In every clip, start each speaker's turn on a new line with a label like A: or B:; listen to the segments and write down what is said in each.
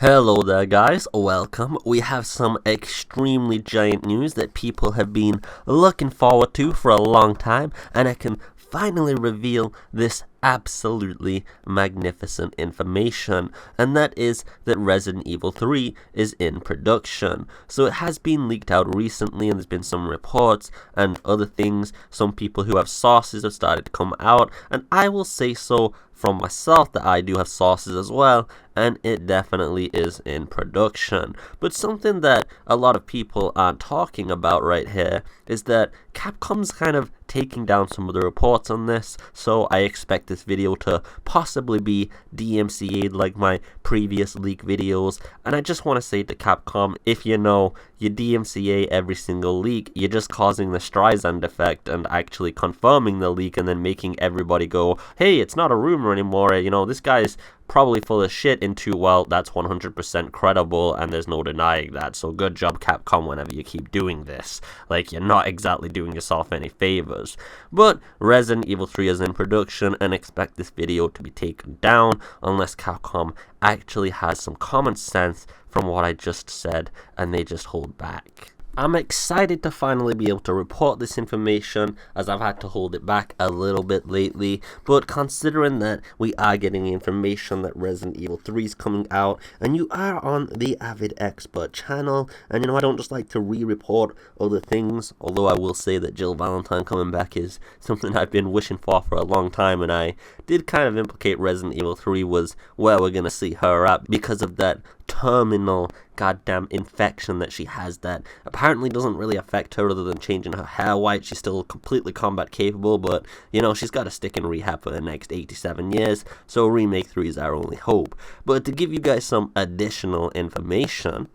A: Hello there guys, welcome. We have some extremely giant news that people have been looking forward to for a long time, and I can finally reveal this absolutely magnificent information, and that is that Resident Evil 3 is in production. So it has been leaked out recently, and there's been some reports and other things. Some people who have sources have started to come out, and I will say so from myself that I do have sources as well, and it definitely is in production. But something that a lot of people aren't talking about right here is that Capcom's kind of taking down some of the reports on this, so I expect this video to possibly be DMCA'd like my previous leak videos. And I just want to say to Capcom, if you know you DMCA every single leak, you're just causing the Streisand effect and actually confirming the leak and then making everybody go, hey, it's not a rumor anymore, you know, this guy's probably full of shit, into, well, that's 100% credible and there's no denying that. So good job, Capcom, whenever you keep doing this. Like, you're not exactly doing yourself any favors. But Resident Evil 3 is in production, and expect this video to be taken down unless Capcom actually has some common sense from what I just said and they just hold back. I'm excited to finally be able to report this information, as I've had to hold it back a little bit lately, but considering that we are getting information that Resident Evil 3 is coming out, and you are on the AvidExpert channel, and you know, I don't just like to re-report other things, although I will say that Jill Valentine coming back is something I've been wishing for a long time, and I did kind of implicate Resident Evil 3 was where we're going to see her at because of that terminal goddamn infection that she has that apparently doesn't really affect her other than changing her hair white. She's still completely combat capable, but you know, she's got to stick in rehab for the next 87 years, so Remake 3 is our only hope. But to give you guys some additional information,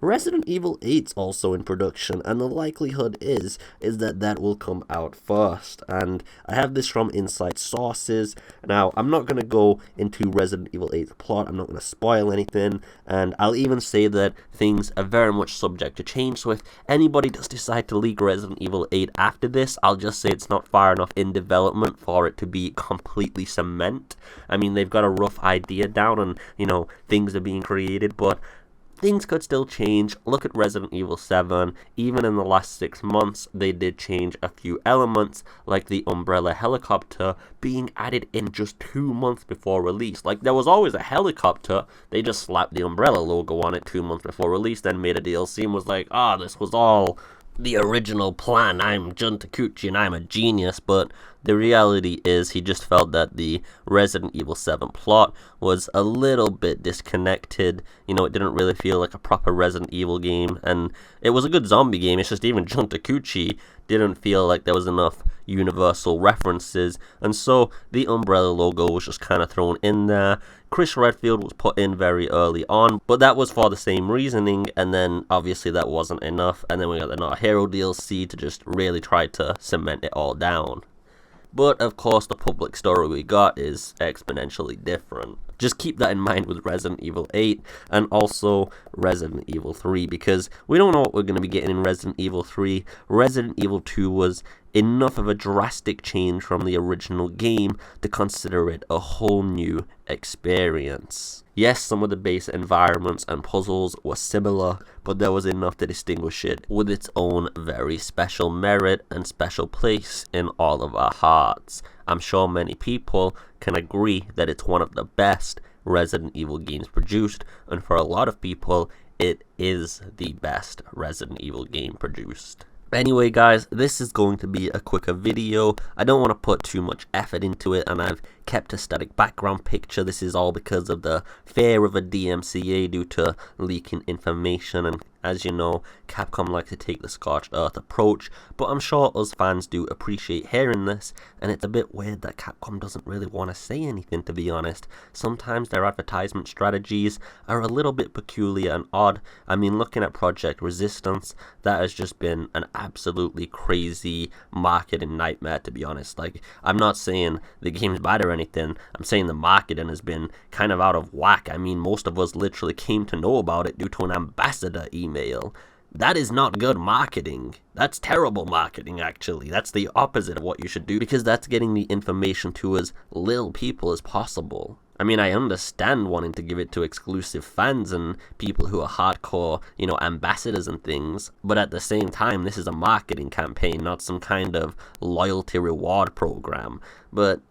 A: Resident Evil 8's also in production, and the likelihood is that that will come out first. And I have this from inside sources. Now, I'm not going to go into Resident Evil 8's plot, I'm not going to spoil anything, and I'll even say that things are very much subject to change, so if anybody does decide to leak Resident Evil 8 after this, I'll just say it's not far enough in development for it to be completely cement. I mean, they've got a rough idea down, and, you know, things are being created, but things could still change. Look at Resident Evil 7. Even in the last 6 months, they did change a few elements, like the Umbrella helicopter being added in just 2 months before release. Like, there was always a helicopter, they just slapped the Umbrella logo on it 2 months before release, then made a DLC and was like, this was all the original plan. I'm Jun Takuchi and I'm a genius. But the reality is he just felt that the Resident Evil 7 plot was a little bit disconnected. You know, it didn't really feel like a proper Resident Evil game, and it was a good zombie game. It's just even Jun Takuchi didn't feel like there was enough universal references, and so the Umbrella logo was just kind of thrown in there. Chris Redfield was put in very early on, but that was for the same reasoning, and then obviously that wasn't enough, and then we got the Not Hero DLC to just really try to cement it all down. But of course the public story we got is exponentially different. Just keep that in mind with Resident Evil 8 and also Resident Evil 3, because we don't know what we're going to be getting in Resident Evil 3. Resident Evil 2 was enough of a drastic change from the original game to consider it a whole new experience. Yes, some of the base environments and puzzles were similar, but there was enough to distinguish it with its own very special merit and special place in all of our hearts. I'm sure many people can agree that it's one of the best Resident Evil games produced, and for a lot of people, it is the best Resident Evil game produced. Anyway guys, this is going to be a quicker video. I don't want to put too much effort into it, and I've kept a static background picture. This is all because of the fear of a DMCA due to leaking information, and as you know, Capcom likes to take the scorched earth approach, but I'm sure us fans do appreciate hearing this, and it's a bit weird that Capcom doesn't really want to say anything, to be honest. Sometimes their advertisement strategies are a little bit peculiar and odd. I mean, looking at Project Resistance, that has just been an absolutely crazy marketing nightmare, to be honest. Like, I'm not saying the game's bad or anything, I'm saying the marketing has been kind of out of whack. I mean, most of us literally came to know about it due to an ambassador email. That is not good marketing. That's terrible marketing, actually. That's the opposite of what you should do, because that's getting the information to as little people as possible. I mean, I understand wanting to give it to exclusive fans and people who are hardcore, ambassadors and things, but at the same time, this is a marketing campaign, not some kind of loyalty reward program. But,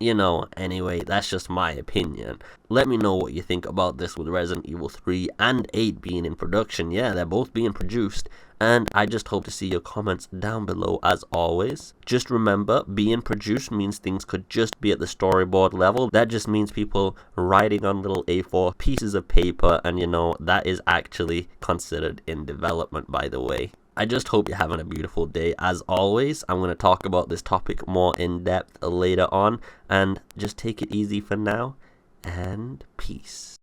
A: anyway, that's just my opinion. Let me know what you think about this with Resident Evil 3 and 8 being in production. Yeah, they're both being produced. And I just hope to see your comments down below as always. Just remember, being produced means things could just be at the storyboard level. That just means people writing on little A4 pieces of paper, and that is actually considered in development, by the way. I just hope you're having a beautiful day. As always, I'm going to talk about this topic more in depth later on, and just take it easy for now, and peace.